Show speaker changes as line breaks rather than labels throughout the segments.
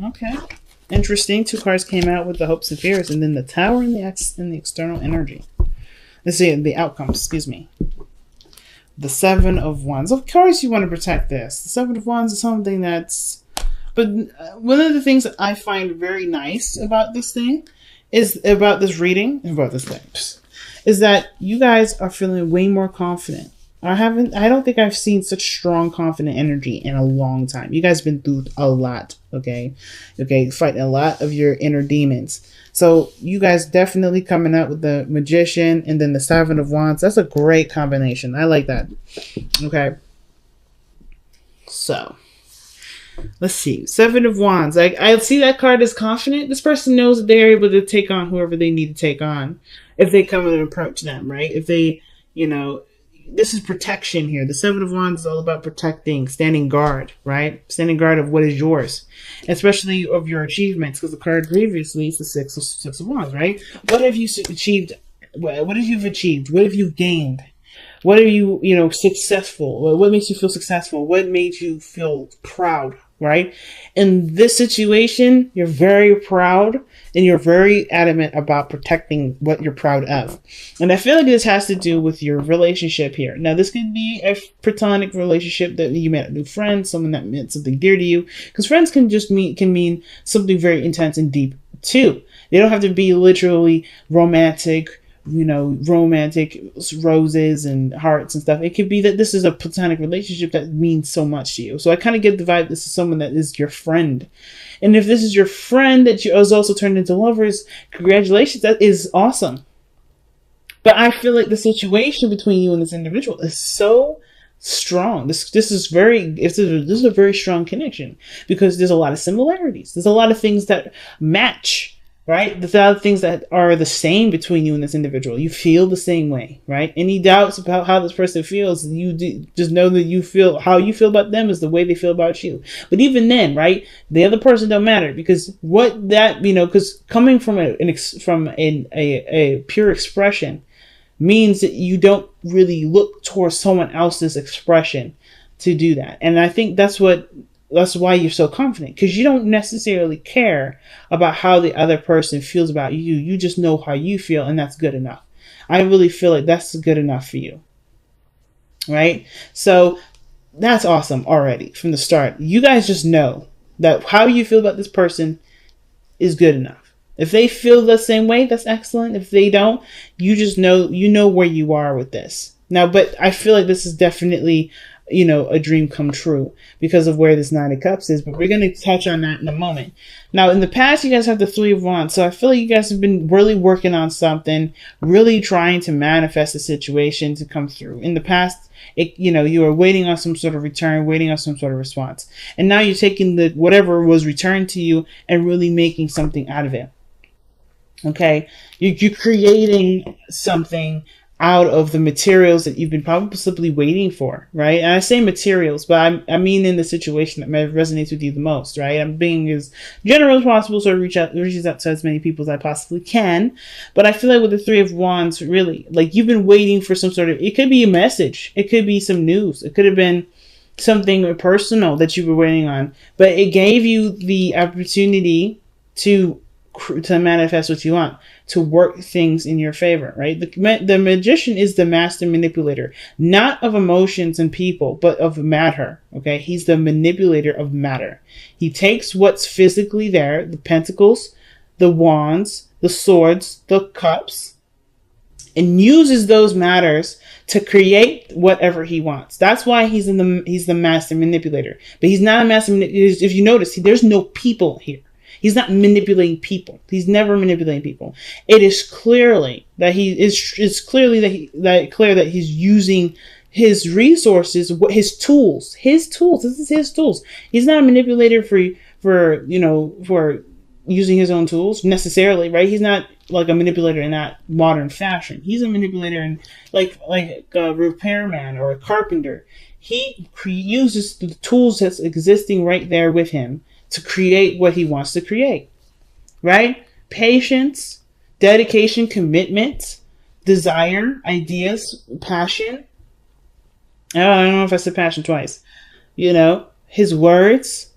Okay. Interesting. Two cards came out with the hopes and fears, and then the Tower and the external energy. Let's see the outcomes. Excuse me. The Seven of Wands. Of course, you want to protect this. The Seven of Wands is something that's. But one of the things that I find very nice about this thing is about this reading, about this thing, is that you guys are feeling way more confident. I don't think I've seen such strong, confident energy in a long time. You guys have been through a lot, okay? Okay, fighting a lot of your inner demons. So you guys definitely coming out with the Magician and then the Seven of Wands. That's a great combination. I like that. Okay. So, let's see. Seven of Wands. I see that card as confident. This person knows that they're able to take on whoever they need to take on if they come and approach them, right? If they, this is protection here. The Seven of Wands is all about protecting, standing guard, right? Standing guard of what is yours, especially of your achievements, because the card previously is the Six of Wands, right? What have you achieved? What have you achieved? What have you gained? What are you, successful? What makes you feel successful? What made you feel proud, right? In this situation, you're very proud and you're very adamant about protecting what you're proud of. And I feel like this has to do with your relationship here. Now, this could be a platonic relationship that you met a new friend, someone that meant something dear to you, because friends can mean something very intense and deep too. They don't have to be literally romantic, romantic roses and hearts and stuff. It could be that this is a platonic relationship that means so much to you. So I kind of get the vibe this is someone that is your friend. And if this is your friend that is also turned into lovers, congratulations. That is awesome. But I feel like the situation between you and this individual is so strong. This is a very strong connection because there's a lot of similarities. There's a lot of things that match. Right? There's a lot of things that are the same between you and this individual. You feel the same way, right? Any doubts about how this person feels, just know that how you feel about them is the way they feel about you. But even then, right? The other person don't matter because because coming from a pure expression means that you don't really look towards someone else's expression to do that. And I think that's why you're so confident, because you don't necessarily care about how the other person feels about you. You just know how you feel, and that's good enough. I really feel like that's good enough for you, right? So that's awesome already from the start. You guys just know that how you feel about this person is good enough. If they feel the same way, that's excellent. If they don't, you just know, where you are with this. Now, but I feel like this is definitely a dream come true because of where this Nine of Cups is, but we're going to touch on that in a moment. Now, in the past, you guys have the Three of Wands, so I feel like you guys have been really working on something, really trying to manifest a situation to come through. In the past, you were waiting on some sort of return, waiting on some sort of response, and now you're taking whatever was returned to you and really making something out of it. Okay, you're creating something out of the materials that you've been possibly waiting for, right? And I say materials, but I mean in the situation that resonates with you the most, right? I'm being as general as possible, so it reaches out to as many people as I possibly can. But I feel like with the Three of Wands, really, like you've been waiting for some sort of, it could be a message, it could be some news, it could have been something personal that you were waiting on, but it gave you the opportunity to manifest what you want, to work things in your favor, right? The Magician is the master manipulator, not of emotions and people, but of matter, okay? He's the manipulator of matter. He takes what's physically there, the pentacles, the wands, the swords, the cups, and uses those matters to create whatever he wants. That's why he's the master manipulator. But he's not a master manipulator. If you notice, there's no people here. He's not manipulating people. He's never manipulating people. It is clearly that it's clearly that he's using his resources, his tools. This is his tools. He's not a manipulator for using his own tools necessarily, right? He's not like a manipulator in that modern fashion. He's a manipulator in like a repairman or a carpenter. He uses the tools that's existing right there with him to create what he wants to create, right? Patience, dedication, commitment, desire, ideas, passion. I don't know if I said passion twice. His words,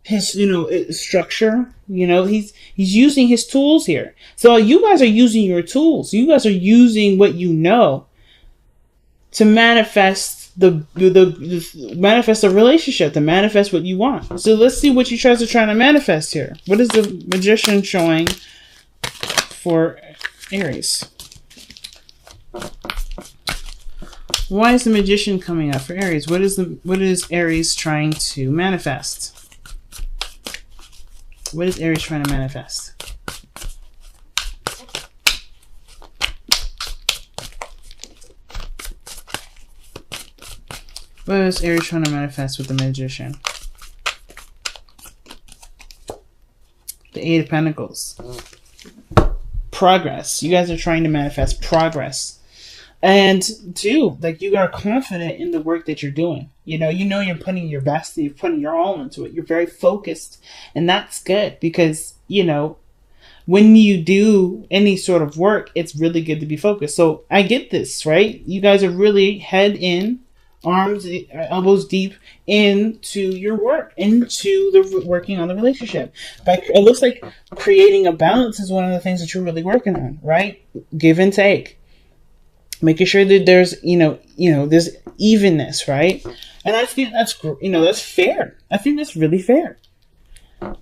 his, structure. He's using his tools here. So you guys are using your tools. You guys are using what you know to manifest the manifest a relationship, to manifest what you want. So let's see what you guys are trying to manifest here. What is the Magician showing for Aries? Why is the Magician coming up for Aries? What is Aries trying to manifest? What is Aries trying to manifest? What is Aries trying to manifest with the Magician? The Eight of Pentacles. Progress. You guys are trying to manifest progress. And two, like, you are confident in the work that you're doing. You're putting your best, you're putting your all into it. You're very focused. And that's good because, when you do any sort of work, it's really good to be focused. So I get this, right? You guys are really head in, arms, elbows deep into your work, into the working on the relationship. But it looks like creating a balance is one of the things that you're really working on, right? Give and take. Making sure that there's, there's evenness, right? And I think that's fair. I think that's really fair.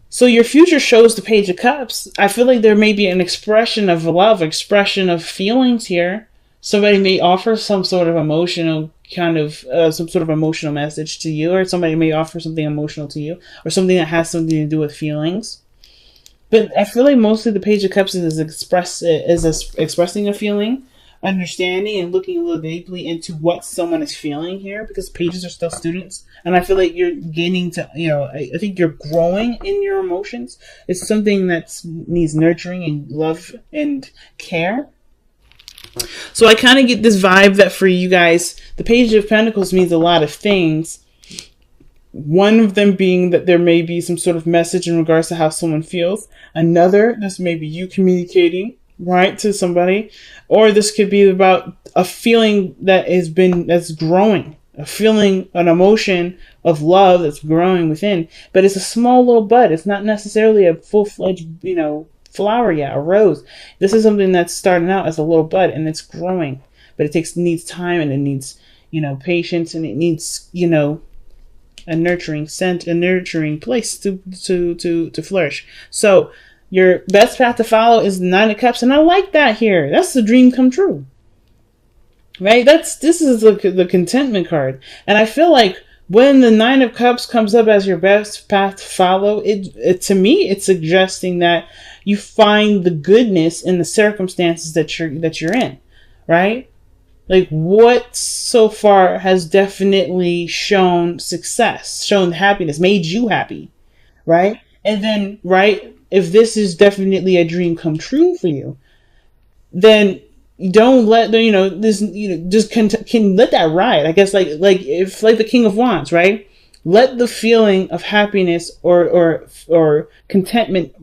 So your future shows the Page of Cups. I feel like there may be an expression of love, expression of feelings here. Somebody may offer some sort of emotional some sort of emotional message to you, or somebody may offer something emotional to you, or something that has something to do with feelings. But I feel like mostly the Page of Cups is expressing a feeling, understanding, and looking a little deeply into what someone is feeling here, because pages are still students, and I feel like you're gaining to, I think you're growing in your emotions. It's something that needs nurturing and love and care. So I kind of get this vibe that for you guys, the Page of Pentacles means a lot of things. One of them being that there may be some sort of message in regards to how someone feels. Another, this may be you communicating, right, to somebody. Or this could be about a feeling that's growing. A feeling, an emotion of love that's growing within. But it's a small little bud. It's not necessarily a full-fledged, flower yet, a rose. This is something that's starting out as a little bud and it's growing. But it needs time, and it needs, patience, and it needs, a nurturing scent, a nurturing place to flourish. So your best path to follow is the Nine of Cups, and I like that here. That's the dream come true, right? This is the contentment card, and I feel like when the Nine of Cups comes up as your best path to follow, it to me it's suggesting that you find the goodness in the circumstances that you're in, right? Like, what so far has definitely shown success, shown happiness, made you happy, right? And then, right, if this is definitely a dream come true for you, then don't let just can let that ride. I guess like the King of Wands, right? Let the feeling of happiness or contentment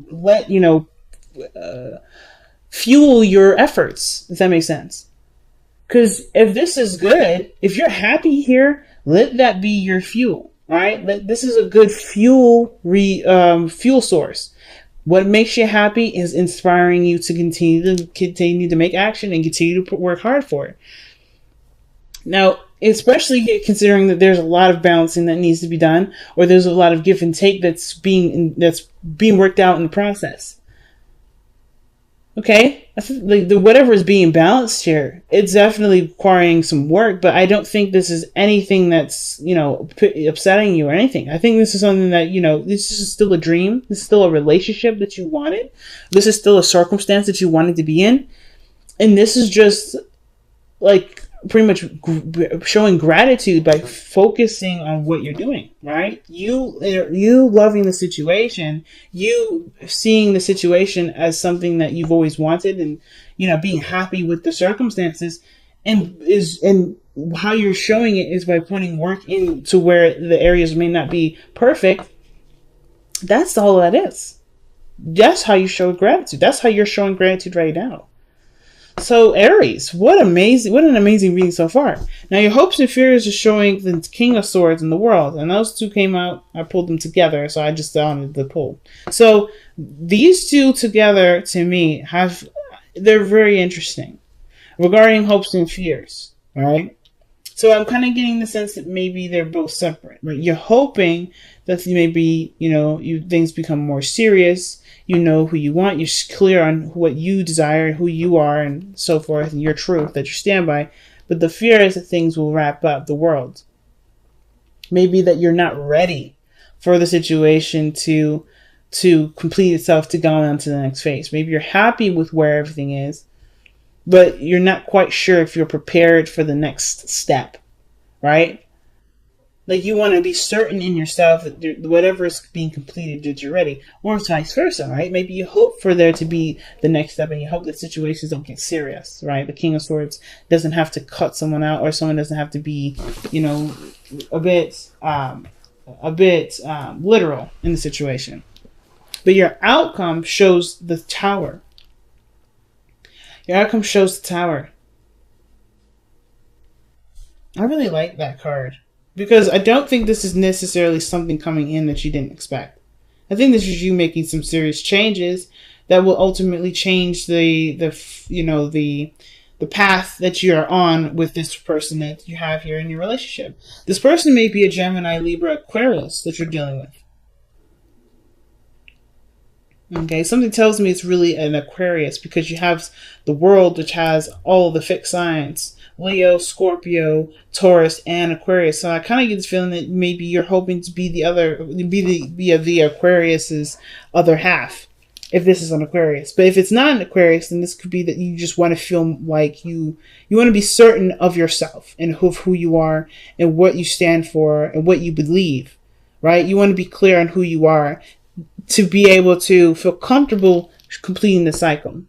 fuel your efforts. If that makes sense. Because if this is good, if you're happy here, let that be your fuel, right? This is a good fuel source. What makes you happy is inspiring you to continue to make action and continue to work hard for it. Now, especially considering that there's a lot of balancing that needs to be done, or there's a lot of give and take that's being worked out in the process. Okay, I think whatever is being balanced here, it's definitely requiring some work, but I don't think this is anything that's, upsetting you or anything. I think this is something that, this is still a dream. This is still a relationship that you wanted. This is still a circumstance that you wanted to be in. And this is just like pretty much showing gratitude by focusing on what you're doing, right? You loving the situation, you seeing the situation as something that you've always wanted, and being happy with the circumstances, and how you're showing it is by putting work into where the areas may not be perfect. That's all that is. That's how you show gratitude. That's how you're showing gratitude right now. So Aries, what an amazing reading so far. Now your hopes and fears are showing the King of Swords in the world, and those two came out. I pulled them together, so I just wanted the pull. So these two together, to me, they're very interesting regarding hopes and fears. All right. So I'm kind of getting the sense that maybe they're both separate, right? You're hoping that maybe, things become more serious. You know who you want. You're clear on what you desire, who you are, and so forth, and your truth that you stand by. But the fear is that things will wrap up the world. Maybe that you're not ready for the situation to complete itself, to go on to the next phase. Maybe you're happy with where everything is, but you're not quite sure if you're prepared for the next step, right? Like you want to be certain in yourself that whatever is being completed, that you're ready, or vice versa, right? Maybe you hope for there to be the next step, and you hope that situations don't get serious, right? The King of Swords doesn't have to cut someone out, or someone doesn't have to be, a bit literal in the situation. But your outcome shows the Tower. Your outcome shows the Tower. I really like that card. Because I don't think this is necessarily something coming in that you didn't expect. I think this is you making some serious changes that will ultimately change the path that you're on with this person that you have here in your relationship. This person may be a Gemini, Libra, Aquarius that you're dealing with. Okay, something tells me it's really an Aquarius because you have the world, which has all the fixed signs: Leo, Scorpio, Taurus, and Aquarius. So I kind of get this feeling that maybe you're hoping to be the Aquarius's other half, if this is an Aquarius. But if it's not an Aquarius, then this could be that you just want to feel like you want to be certain of yourself and of who you are and what you stand for and what you believe, right? You want to be clear on who you are to be able to feel comfortable completing the cycle,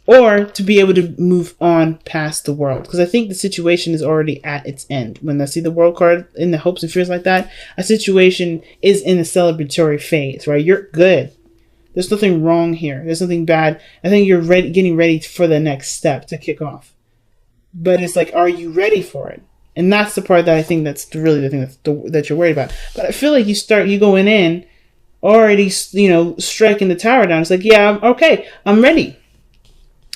or to be able to move on past the world. Because I think the situation is already at its end. When I see the world card in the hopes and fears like that, a situation is in a celebratory phase, right? You're good. There's nothing wrong here. There's nothing bad. I think you're getting ready for the next step to kick off. But it's like, are you ready for it? And that's the part that I think that's really the thing that you're worried about. But I feel like you going in already, striking the Tower down. It's like, yeah, okay, I'm ready.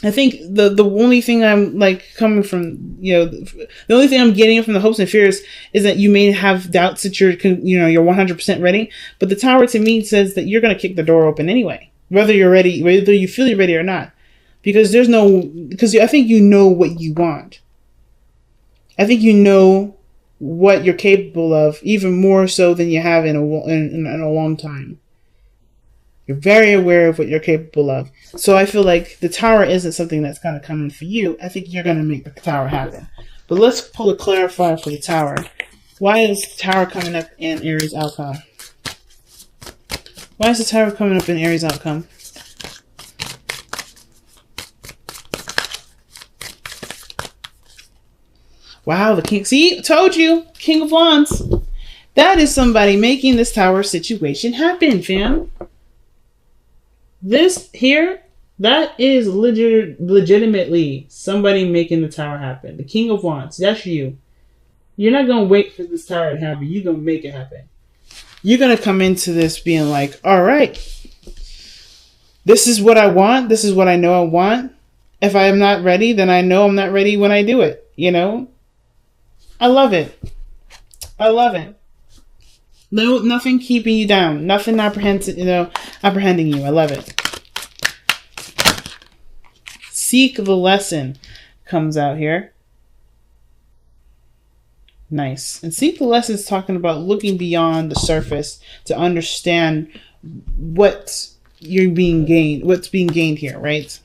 I think the only thing I'm coming from, the only thing I'm getting from the hopes and fears is that you may have doubts that you're 100% ready. But the Tower to me says that you're going to kick the door open anyway, whether you're ready, whether you feel you're ready or not, because I think you know what you want. I think you know what you're capable of, even more so than you have in a long time. You're very aware of what you're capable of. So I feel like the Tower isn't something that's going to come in for you. I think you're going to make the Tower happen. But let's pull a clarifier for the Tower. Why is the Tower coming up in Aries outcome? Why is the Tower coming up in Aries outcome? Wow, the King. See, told you. King of Wands. That is somebody making this Tower situation happen, fam. This here, that is legitimately somebody making the Tower happen. The King of Wands. That's you. You're not going to wait for this Tower to happen. You're going to make it happen. You're going to come into this being like, all right, this is what I want. This is what I know I want. If I am not ready, then I know I'm not ready when I do it. I love it. I love it. No, nothing keeping you down. Nothing apprehending you. I love it. Seek the lesson comes out here. Nice. And seek the lesson is talking about looking beyond the surface to understand what's being gained here, right?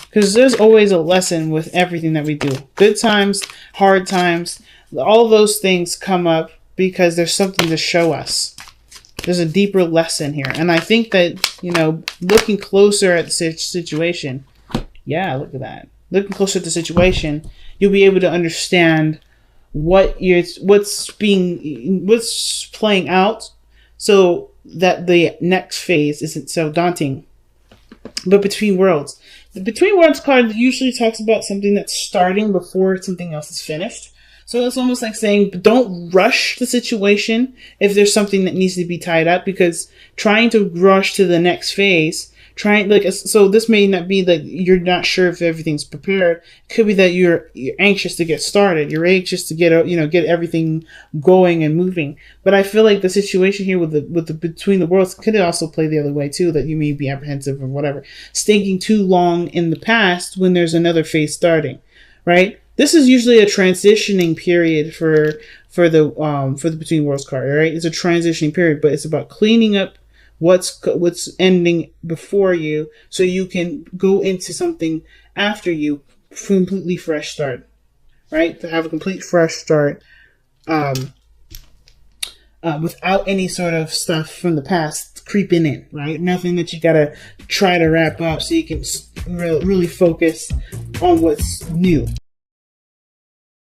Because there's always a lesson with everything that we do. Good times, hard times, all those things come up because there's something to show us. There's a deeper lesson here. And I think that, looking closer at the situation, yeah, look at that. Looking closer at the situation, you'll be able to understand what's playing out so that the next phase isn't so daunting. But between worlds, The Between Worlds card usually talks about something that's starting before something else is finished. So it's almost like saying, don't rush the situation if there's something that needs to be tied up, because trying to rush to the next phase, so this may not be that you're not sure if everything's prepared. It could be that you're anxious to get started. You're anxious to get everything going and moving. But I feel like the situation here with the Between the Worlds could also play the other way too, that you may be apprehensive or whatever, stinking too long in the past when there's another phase starting, right? This is usually a transitioning period for the Between Worlds card, right? It's a transitioning period, but it's about cleaning up what's ending before you, so you can go into something after you, completely fresh start, right? To have a complete fresh start, without any sort of stuff from the past creeping in, right? Nothing that you gotta try to wrap up, so you can really focus on what's new.